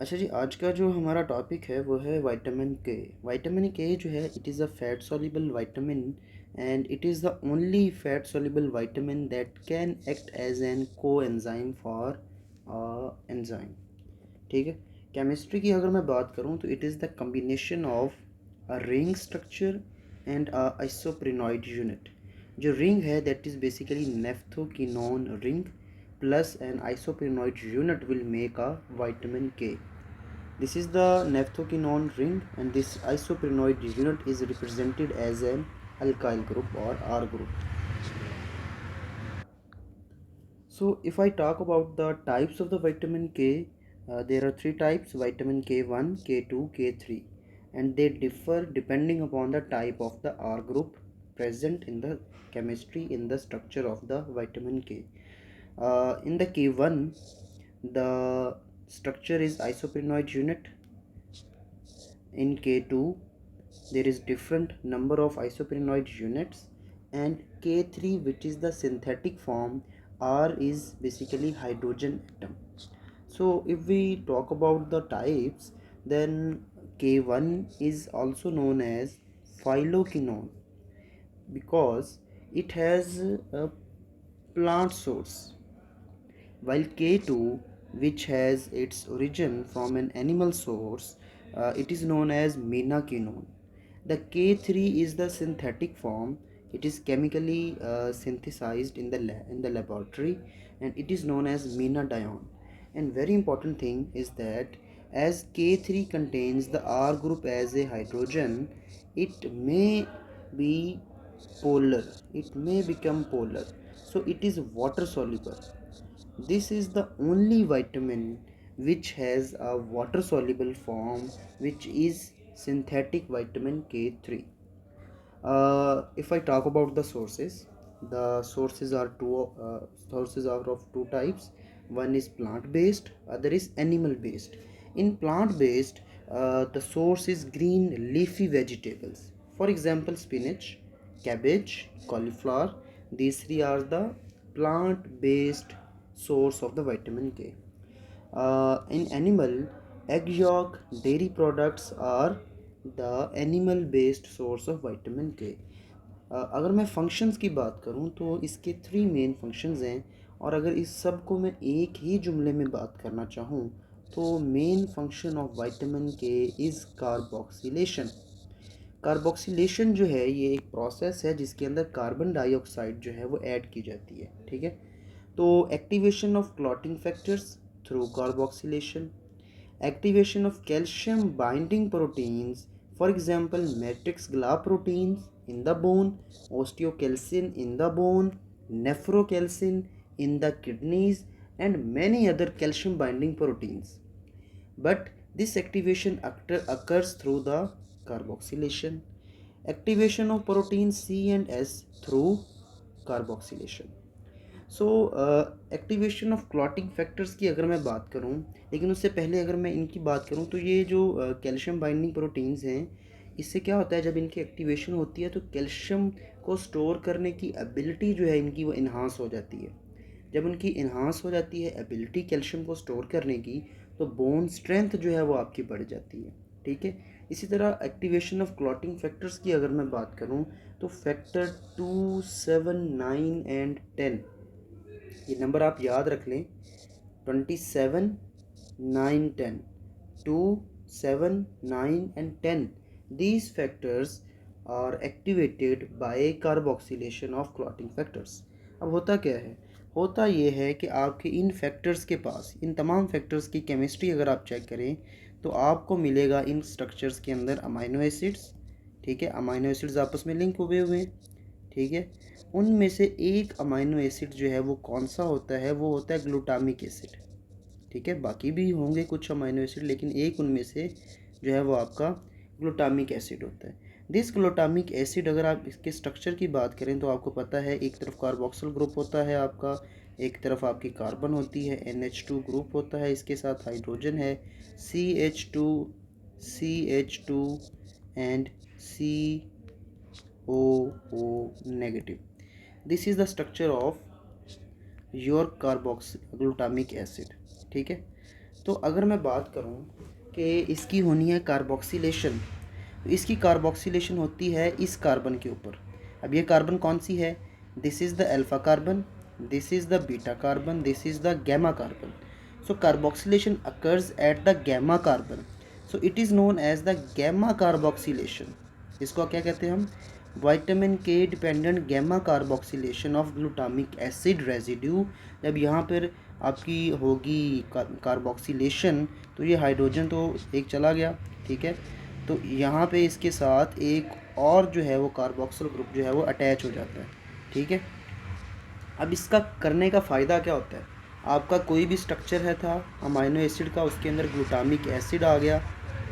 अच्छा जी, आज का जो हमारा टॉपिक है वो है विटामिन के। विटामिन के जो है it is a fat soluble vitamin and it is the only fat soluble vitamin that can act as an coenzyme for enzyme. ठीक है। केमिस्ट्री की अगर मैं बात करूँ तो it is the combination of a ring structure and a isoprenoid unit. जो ring है that is basically naphthoquinone ring plus an isoprenoid unit will make a vitamin K. This is the naphthoquinone ring and this isoprenoid unit is represented as an alkyl group or R group. So if I talk about the types of the vitamin K, there are three types: vitamin K1, K2, K3, and they differ depending upon the type of the R group present in the chemistry in the structure of the vitamin K. In the K1, the structure is isoprenoid unit. In K2, there is different number of isoprenoid units, and K3, which is the synthetic form, R is basically hydrogen atom. So if we talk about the types, then K1 is also known as phyloquinone because it has a plant source, while K2, which has its origin from an animal source, it is known as menaquinone. The K3 is the synthetic form. It is chemically synthesized in the laboratory, and it is known as menadione. And very important thing is that as K3 contains the R group as a hydrogen, it may be polar. It may become polar. So it is water soluble. This is the only vitamin which has a water soluble form, which is synthetic vitamin K3. If I talk about the sources are of two types. One is plant based, other is animal based. In plant based, the source is green leafy vegetables. For example, spinach, cabbage, cauliflower. These three are the plant based source of the vitamin K. In animal, egg yolk, dairy products are the animal based source of vitamin K. अगर मैं functions की बात करूं तो इसके three main functions हैं, और अगर इस सब को मैं एक ही जुमले में बात करना चाहूं तो मेन फंक्शन ऑफ विटामिन के इज़ कार्बोक्सिलेशन। कार्बोक्सिलेशन जो है ये एक प्रोसेस है जिसके अंदर कार्बन डाइऑक्साइड जो है वो ऐड की जाती है। ठीक है। तो activation of clotting factors through carboxylation, activation of calcium binding proteins, for example matrix GLA proteins in the bone, osteocalcin in the bone, nephrocalcin in the kidneys, and many other calcium binding proteins. But this activation occurs through the carboxylation. Activation of proteins C and S through carboxylation. So activation of clotting factors की अगर मैं बात करूं, लेकिन उससे पहले अगर मैं इनकी बात करूं तो ये जो कैल्शियम बाइंडिंग प्रोटीन्स हैं, इससे क्या होता है जब इनकी एक्टिवेशन होती है तो कैल्शियम को स्टोर करने की एबिलिटी जो है इनकी वो इन्हांस हो जाती है। जब उनकी इन्हांस हो जाती है एबिलिटी कैल्शियम को स्टोर करने की, तो बोन स्ट्रेंथ जो है वो आपकी बढ़ जाती है। ठीक है। इसी तरह एक्टिवेशन ऑफ क्लॉटिंग फैक्टर्स की अगर मैं बात करूं तो फैक्टर 2, 7, 9 एंड 10, ये नंबर आप याद रख लें। 27, 9, 10, 2, 7, 9 and 10, these factors are activated by carboxylation of clotting factors. अब होता क्या है, होता ये है कि आपके इन फैक्टर्स के पास, इन तमाम फैक्टर्स की केमिस्ट्री अगर आप चेक करें तो आपको मिलेगा इन स्ट्रक्चर्स के अंदर अमाइनो एसिड्स। ठीक है। अमाइनो एसिड्स आपस में लिंक हुए हुए हैं। ठीक है। उनमें से एक अमाइनो एसिड जो है वो कौन सा होता है, वो होता है ग्लूटामिक एसिड। ठीक है। बाकी भी होंगे कुछ अमाइनो एसिड, लेकिन एक उनमें से जो है वो आपका ग्लूटामिक एसिड होता है। दिस ग्लूटामिक एसिड अगर आप इसके स्ट्रक्चर की बात करें तो आपको पता है एक तरफ कार्बोक्सिल ग्रुप होता है आपका, एक तरफ आपकी कार्बन होती है, NH2 ग्रुप होता है, इसके साथ हाइड्रोजन है CH2 and COO negative. This is the structure of your carboxyl glutamic acid. ठीक है। तो अगर मैं बात करूं कि इसकी होनी है कार्बोक्सिलेशन, तो इसकी कार्बोक्सिलेशन होती है इस कार्बन के ऊपर। अब ये कार्बन कौन सी है? This is the alpha carbon, this is the beta carbon, this is the gamma carbon. So carboxylation occurs at the gamma carbon, so it is known as the gamma carboxylation. इसको क्या कहते हैं हम? Vitamin K dependent gamma carboxylation of glutamic acid residue. जब यहाँ पर आपकी होगी कार्बोक्सिलेशन, तो ये हाइड्रोजन तो एक चला गया, ठीक है, तो यहाँ पे इसके साथ एक और जो है वो कार्बोक्सिल ग्रुप जो है वो अटैच हो जाता है, ठीक है। अब इसका करने का फ़ायदा क्या होता है? आपका कोई भी स्ट्रक्चर है था अमाइनो एसिड का, उसके अंदर ग्लूटामिक एसिड आ गया,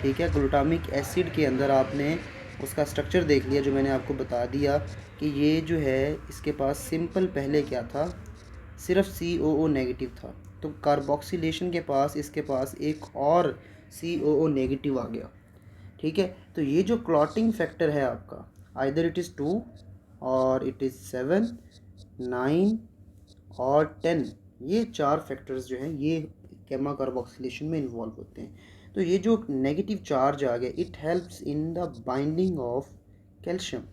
ठीक है। ग्लूटामिक एसिड के अंदर आपने उसका स्ट्रक्चर देख लिया, जो मैंने आपको बता दिया कि ये जो है इसके पास सिंपल पहले क्या था, सिर्फ COO नेगेटिव था। तो कार्बोक्सिलेशन के पास इसके पास एक और COO नेगेटिव आ गया, ठीक है। तो ये जो क्लॉटिंग फैक्टर है आपका, आइदर इट इज़ 2 और इट इज़ 7, 9 और 10, ये 4 फैक्टर्स जो हैं ये गैमा कार्बोक्सिलेशन में इन्वॉल्व होते हैं। तो ये जो नेगेटिव चार्ज आ गया, it helps in the binding of calcium.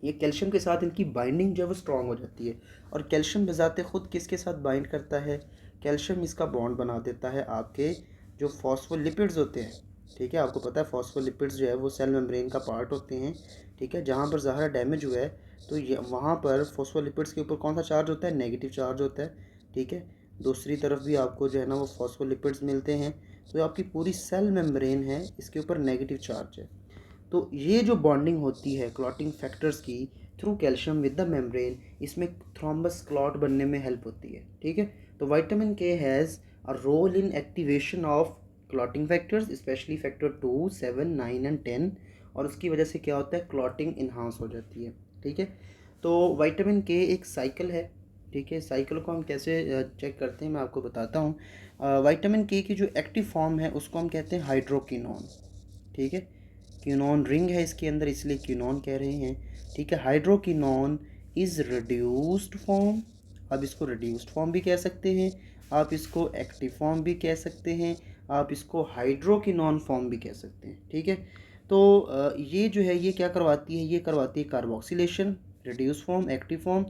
ये कैल्शियम के साथ इनकी बाइंडिंग जो है वो स्ट्रॉन्ग हो जाती है। और कैल्शियम बजाते खुद किसके साथ बाइंड करता है? कैल्शियम इसका बॉन्ड बना देता है आपके जो फॉस्फोलिपिड्स होते हैं, ठीक है। आपको पता है फॉस्फोलिपिड्स जो है वो सेल मेम्ब्रेन का पार्ट होते हैं, ठीक है। जहाँ पर ज़्यादा डैमेज हुआ है तो ये वहाँ पर फॉस्फोलिपिड्स के ऊपर कौन सा चार्ज होता है? नेगेटिव चार्ज होता है, ठीक है। दूसरी तरफ भी आपको जो है ना वो फॉस्फोलिपिड्स मिलते हैं, तो आपकी पूरी सेल मेम्ब्रेन है इसके ऊपर नेगेटिव चार्ज है। तो ये जो बॉन्डिंग होती है क्लॉटिंग फैक्टर्स की through calcium with the membrane, इसमें थ्रोम्बस क्लॉट बनने में हेल्प होती है, ठीक है। तो vitamin K has a role in activation of clotting factors, specially factor 2, 7, 9 and 10, और उसकी वजह से क्या होता है? क्लॉटिंग इन्हांस हो जाती है, ठीक है। तो विटामिन के एक साइकिल है, ठीक है। साइकिल को हम कैसे चेक करते हैं मैं आपको बताता हूँ। विटामिन के की जो एक्टिव फॉर्म है उसको हम कहते हैं हाइड्रोकिनोन, ठीक है। क्यूनॉन रिंग है इसके अंदर, इसलिए क्यूनॉन कह रहे हैं, ठीक है। Hydroquinone is reduced form. अब इसको रिड्यूस्ड फॉर्म भी कह सकते हैं, आप इसको एक्टिव फॉर्म भी कह सकते हैं, आप इसको हाइड्रोकिनोन फॉर्म भी कह सकते हैं, ठीक है। तो ये जो है ये क्या करवाती है? ये करवाती है carboxylation, reduce form, active form.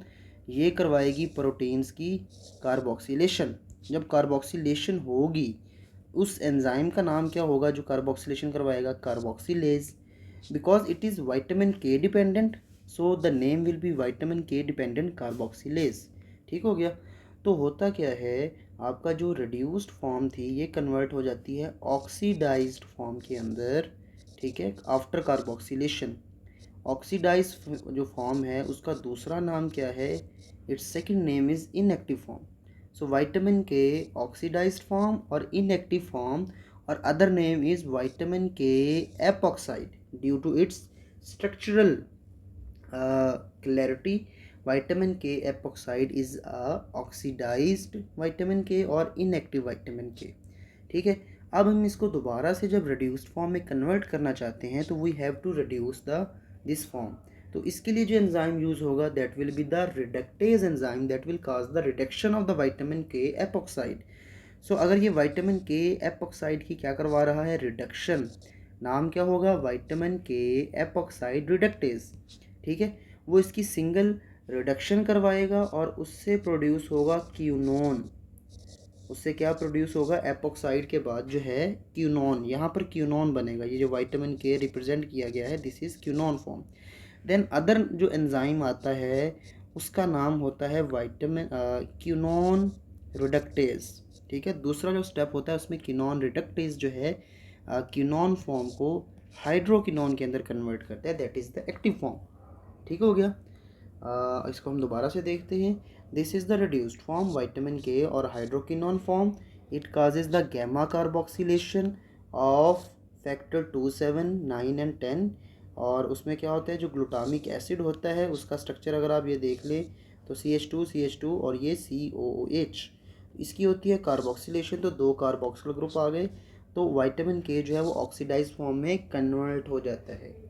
ये करवाएगी प्रोटीन्स की कार्बोक्सिलेशन। जब कार्बोक्सिलेशन होगी, उस एंजाइम का नाम क्या होगा जो कार्बोक्सिलेशन करवाएगा? Carboxylase. Because it is vitamin K dependent, so the name will be vitamin K dependent carboxylase, ठीक हो गया। तो होता क्या है, आपका जो रिड्यूस्ड फॉर्म थी ये कन्वर्ट हो जाती है ऑक्सीडाइज्ड फॉर्म के अंदर, ठीक है, आफ्टर कार्बोक्सिलेशन। ऑक्सीडाइज्ड जो फॉर्म है उसका दूसरा नाम क्या है? It's second name is inactive form. So vitamin K oxidised form और इनएक्टिव फॉर्म, और other name is vitamin K epoxide due to its structural clarity. Vitamin K epoxide is a oxidized vitamin K और inactive vitamin K, ठीक है। अब हम इसको दोबारा से जब रिड्यूस्ड फॉर्म में कन्वर्ट करना चाहते हैं तो we have to reduce the this form. तो इसके लिए जो एंजाइम यूज़ होगा that will be the reductase enzyme that will cause the reduction of the vitamin K epoxide. So अगर ये विटामिन के एपॉक्साइड की क्या करवा रहा है? रिडक्शन। नाम क्या होगा? विटामिन के एपॉक्साइड रिडक्टेज, ठीक है। वो इसकी सिंगल रिडक्शन करवाएगा और उससे प्रोड्यूस होगा क्यूनोन। उससे क्या प्रोड्यूस होगा? एपॉक्साइड के बाद जो है क्यूनोन, यहाँ पर क्यूनोन बनेगा। ये जो विटामिन के रिप्रेजेंट किया गया है this is quinone form. Then other जो एंजाइम आता है उसका नाम होता है विटामिन क्यूनोन रिडक्टेज, ठीक है। दूसरा जो स्टेप होता है उसमें क्यूनोन रिडक्टेज जो है क्यूनोन फॉर्म को हाइड्रोकिनोन के अंदर कन्वर्ट करता है, that is the active form, ठीक हो गया। इसको हम दोबारा से देखते हैं। This is the reduced form vitamin K और hydroquinone form. It causes the gamma carboxylation of factor 2, 7, 9 and 10। और उसमें क्या होता है? जो ग्लूटामिक एसिड होता है उसका स्ट्रक्चर अगर आप ये देख लें तो CH2 और ये COOH, इसकी होती है कार्बोक्सिलेशन, तो 2 कार्बोक्सिल ग्रुप आ गए। तो विटामिन के जो है वो ऑक्सीडाइज फॉर्म में कन्वर्ट हो जाता है।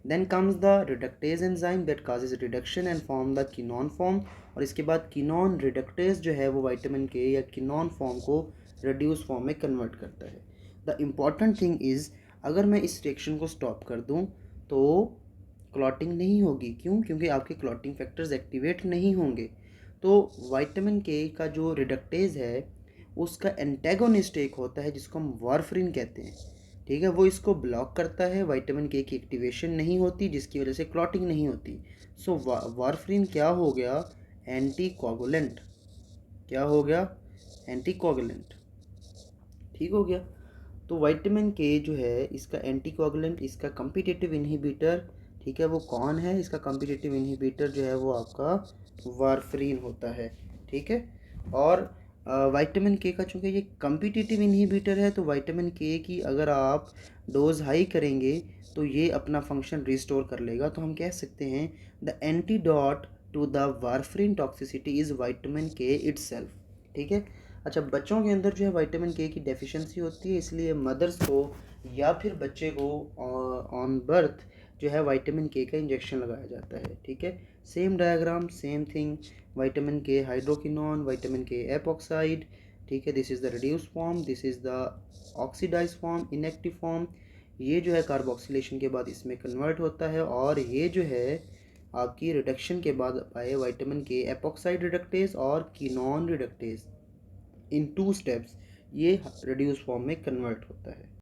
Then comes the reductase enzyme that causes reduction and form the quinone form। और इसके बाद quinone reductase जो है वो विटामिन के या quinone फॉर्म को रिड्यूस फॉर्म में कन्वर्ट करता है। द इम्पॉर्टेंट थिंग इज़, अगर मैं इस रिएक्शन को स्टॉप कर दूं तो क्लॉटिंग नहीं होगी। क्यों? क्योंकि आपके क्लॉटिंग फैक्टर्स एक्टिवेट नहीं होंगे। तो विटामिन के का जो रिडक्टेज है उसका एंटेगोनिस्ट एक होता है जिसको हम वारफरिन कहते हैं, ठीक है। वो इसको ब्लॉक करता है, विटामिन के की एक्टिवेशन नहीं होती जिसकी वजह से क्लॉटिंग नहीं होती। सो वारफरिन क्या हो गया? Anti coagulant. क्या हो गया? Anti coagulant. ठीक हो गया। तो विटामिन के जो है इसका एंटीकोगुलेंट, इसका कम्पिटिटिव इनहिबिटर, ठीक है, वो कौन है? इसका कम्पिटिटिव इनहिबिटर जो है वो आपका वारफरीन होता है, ठीक है। और विटामिन के का चूँकि ये कम्पिटिटिव इनहिबिटर है, तो विटामिन के की अगर आप डोज हाई करेंगे तो ये अपना फंक्शन रिस्टोर कर लेगा। तो हम कह सकते हैं the antidote to the warfarin toxicity is vitamin K itself, ठीक है। अच्छा, बच्चों के अंदर जो है विटामिन के की डेफिशिएंसी होती है, इसलिए मदर्स को या फिर बच्चे को ऑन बर्थ जो है विटामिन के का इंजेक्शन लगाया जाता है, ठीक है। Same diagram, same thing, vitamin K hydroquinone, vitamin K epoxide, ठीक है। This is the reduce form, this is the oxidise form, inactive form. ये जो है कार्बोक्सिलेशन के बाद इसमें कन्वर्ट होता है, और ये जो है आपकी रिडक्शन के बाद आए विटामिन के एपॉक्साइड रिडक्टेज और कीनोन रिडक्टेज, इन 2 स्टेप्स ये रिड्यूस फॉर्म में कन्वर्ट होता है।